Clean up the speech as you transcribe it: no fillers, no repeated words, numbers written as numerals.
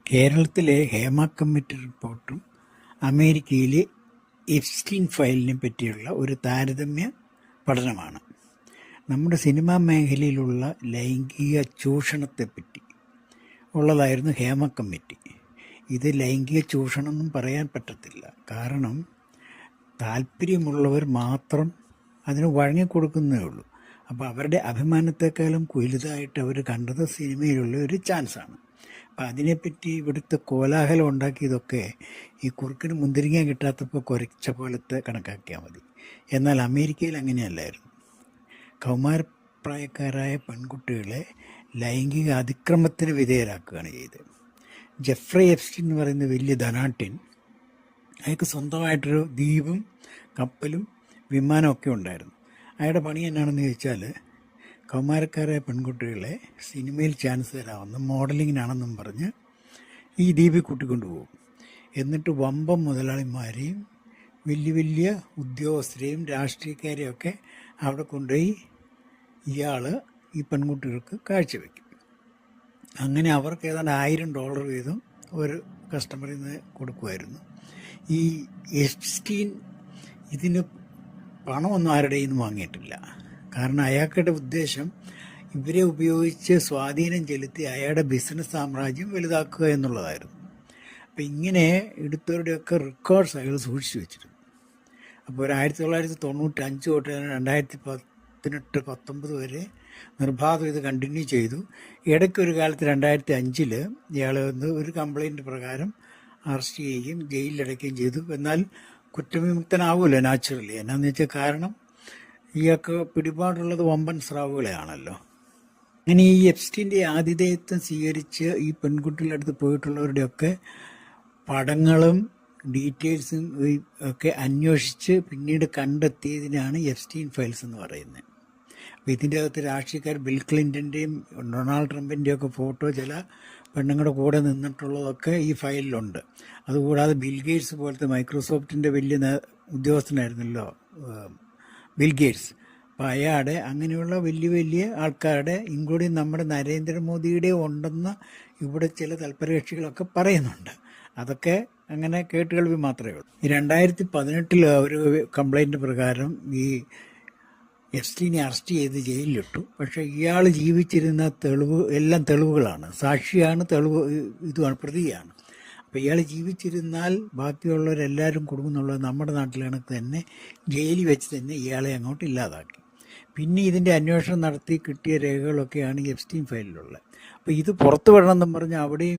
കേരളത്തിലെ ഹേമ കമ്മിറ്റി റിപ്പോർട്ടും അമേരിക്കയിലെ എപ്സ്റ്റീൻ ഫയലിനെ പറ്റിയുള്ള ഒരു താരതമ്യ പഠനമാണ്. നമ്മുടെ സിനിമാ മേഖലയിലുള്ള ലൈംഗിക ചൂഷണത്തെപ്പറ്റി ഉള്ളതായിരുന്നു ഹേമ കമ്മിറ്റി. ഇത് ലൈംഗിക ചൂഷണമെന്നും പറയാൻ പറ്റത്തില്ല. കാരണം താല്പര്യമുള്ളവർ മാത്രം അതിന് വഴങ്ങിക്കൊടുക്കുന്നേ ഉള്ളൂ. അപ്പോൾ അവരുടെ അഭിമാനത്തെക്കാളും വലുതായിട്ട് അവർ കണ്ടത് സിനിമയിലുള്ള ഒരു ചാൻസാണ്. അപ്പം അതിനെപ്പറ്റി ഇവിടുത്തെ കോലാഹലം ഉണ്ടാക്കിയതൊക്കെ ഈ കുറുക്കിന് മുന്തിരിങ്ങ കിട്ടാത്തപ്പോൾ കുരച്ച പോലത്തെ കണക്കാക്കിയാൽ മതി. എന്നാൽ അമേരിക്കയിൽ അങ്ങനെയല്ലായിരുന്നു. കൗമാരപ്രായക്കാരായ പെൺകുട്ടികളെ ലൈംഗിക അതിക്രമത്തിന് വിധേയരാക്കുകയാണ് ചെയ്തത്. ജെഫ്രി എപ്സ്റ്റീൻ എന്ന് പറയുന്ന വലിയ ധനാട്യൻ, അയാൾക്ക് സ്വന്തമായിട്ടൊരു ദ്വീപും കപ്പലും വിമാനമൊക്കെ ഉണ്ടായിരുന്നു. അയാളുടെ പണി എന്നാണെന്ന് ചോദിച്ചാൽ കൗമാരക്കാരായ പെൺകുട്ടികളെ സിനിമയിൽ ചാൻസ് തരാമെന്നും മോഡലിങ്ങിനാണെന്നും പറഞ്ഞ് ഈ ദ്വീപിൽ കൂട്ടിക്കൊണ്ടുപോകും. എന്നിട്ട് വമ്പം മുതലാളിമാരെയും വലിയ വലിയ ഉദ്യോഗസ്ഥരെയും രാഷ്ട്രീയക്കാരെയും ഒക്കെ അവിടെ കൊണ്ടുപോയി ഇയാൾ ഈ പെൺകുട്ടികൾക്ക് കാഴ്ചവെക്കും. അങ്ങനെ അവർക്ക് ഏതാണ്ട് $1000 വീതം ഒരു കസ്റ്റമറിൽ നിന്ന് കൊടുക്കുമായിരുന്നു. ഈ എപ്സ്റ്റീൻ ഇതിന് പണമൊന്നും ആരുടെയും നിന്ന് വാങ്ങിയിട്ടില്ല. കാരണം അയാളുടെ ഉദ്ദേശം ഇവരെ ഉപയോഗിച്ച് സ്വാധീനം ചെലുത്തി അയാളുടെ ബിസിനസ് സാമ്രാജ്യം വലുതാക്കുക എന്നുള്ളതായിരുന്നു. അപ്പം ഇങ്ങനെ എടുത്തവരുടെയൊക്കെ റെക്കോർഡ്സ് അയാൾ സൂക്ഷിച്ചു വെച്ചിരുന്നു. അപ്പോൾ ഒരു 1995 തൊട്ട് 2018-19 വരെ നിർബാധം ഇത് കണ്ടിന്യൂ ചെയ്തു. ഇടയ്ക്കൊരു കാലത്ത് 2005 ഇയാൾ ഒരു കംപ്ലൈൻറ്റ് പ്രകാരം അറസ്റ്റ് ചെയ്യുകയും ജയിലിലടയ്ക്കുകയും ചെയ്തു. എന്നാൽ കുറ്റവിമുക്തനാവുമല്ലോ നാച്ചുറലി. എന്നാന്ന് വെച്ചാൽ കാരണം ഇയാൾക്ക് പിടിപാടുള്ളത് വമ്പൻ സ്രാവുകളെയാണല്ലോ. അങ്ങനെ ഈ എപ്സ്റ്റീൻ്റെ ആതിഥേയത്വം സ്വീകരിച്ച് ഈ പെൺകുട്ടികളുടെ അടുത്ത് പോയിട്ടുള്ളവരുടെയൊക്കെ പടങ്ങളും ഡീറ്റെയിൽസും ഒക്കെ അന്വേഷിച്ച് പിന്നീട് കണ്ടെത്തിയതിനാണ് എപ്സ്റ്റീൻ ഫയൽസ് എന്ന് പറയുന്നത്. അപ്പോൾ ഇതിൻ്റെ അകത്ത് രാഷ്ട്രീയക്കാർ ബിൽ ക്ലിൻ്റൻ്റെയും ഡൊണാൾഡ് ട്രംപിൻ്റെയൊക്കെ ഫോട്ടോ ചില പെണ്ണുങ്ങളുടെ കൂടെ നിന്നിട്ടുള്ളതൊക്കെ ഈ ഫയലിലുണ്ട്. അതുകൂടാതെ ബിൽ ഗേറ്റ്സ് പോലത്തെ മൈക്രോസോഫ്റ്റിൻ്റെ വലിയ ഉദ്യോഗസ്ഥനായിരുന്നല്ലോ ബിൽ ഗേറ്റ്സ്. അപ്പോൾ അയാളുടെ അങ്ങനെയുള്ള വലിയ വലിയ ആൾക്കാരുടെ ഇൻക്ലൂഡിങ് നമ്മുടെ നരേന്ദ്രമോദിയുടെ ഉണ്ടെന്ന് ഇവിടെ ചില തൽപരകക്ഷികളൊക്കെ പറയുന്നുണ്ട്. അതൊക്കെ അങ്ങനെ കേട്ടുകേൾവി മാത്രമേ ഉള്ളൂ. 2018 ഒരു കംപ്ലൈൻറ്റ് പ്രകാരം ഈ എപ്സ്റ്റീനെ അറസ്റ്റ് ചെയ്ത് ജയിലിലിട്ടു. പക്ഷേ ഇയാൾ ജീവിച്ചിരുന്ന എല്ലാം തെളിവുകളാണ്, സാക്ഷിയാണ്, ഇതുമാണ്, പ്രതിയാണ്. അപ്പോൾ ഇയാൾ ജീവിച്ചിരുന്നാൽ ബാക്കിയുള്ളവരെല്ലാവരും കൊടുക്കുന്നുള്ളത് നമ്മുടെ നാട്ടിലാണ് തന്നെ ജയിലിൽ വെച്ച് തന്നെ ഇയാളെ അങ്ങോട്ട് ഇല്ലാതാക്കി. പിന്നെ ഇതിൻ്റെ അന്വേഷണം നടത്തി കിട്ടിയ രേഖകളൊക്കെയാണ് എപ്സ്റ്റീൻ ഫയലിലുള്ളത്. അപ്പോൾ ഇത് പുറത്തു വിടണമെന്നും പറഞ്ഞ് അവിടെയും